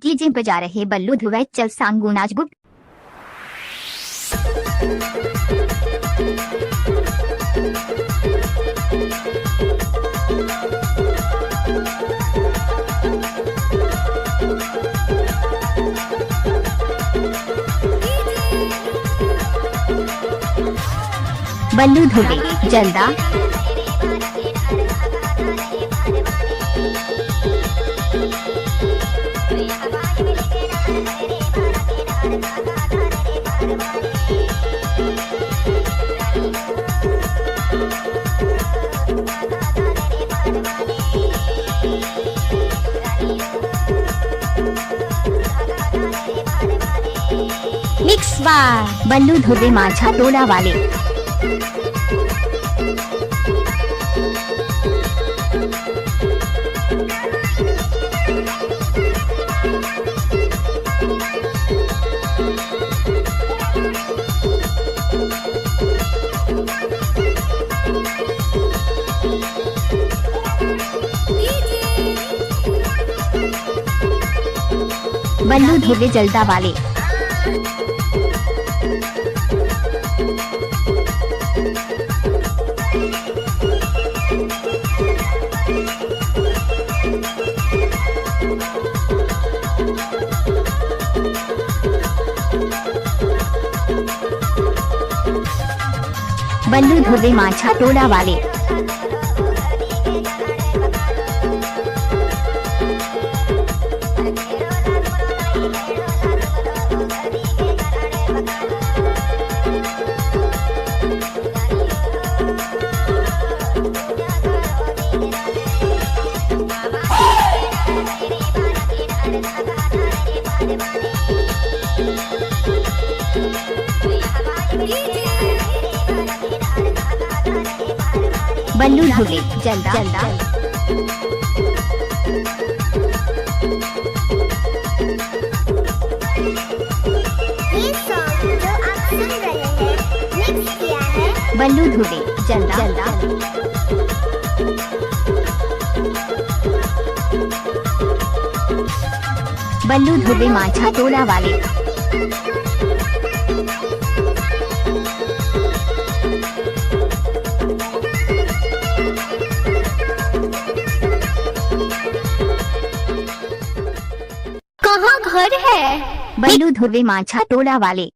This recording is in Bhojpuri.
डीजे बजा रहे बल्लू ध्रुव चल सांगू नाचबुक। बल्लू ध्रुव जल्दा मिक्स बार बल्लू ध्रुव माझा टोला वाले। बल्लू ध्रुव जल्दा वाले। बल्लू ध्रुव माझा टोला वाले। बल्लू ध्रुव जल्दा जल्दा ये सॉन्ग जो आप सुन रहे हैं मिक्स किया है बल्लू ध्रुव जल्दा जल्दा बल्लू ध्रुव माझा टोला वाले। कहाँ घर है? बल्लू ध्रुव माझा टोला वाले।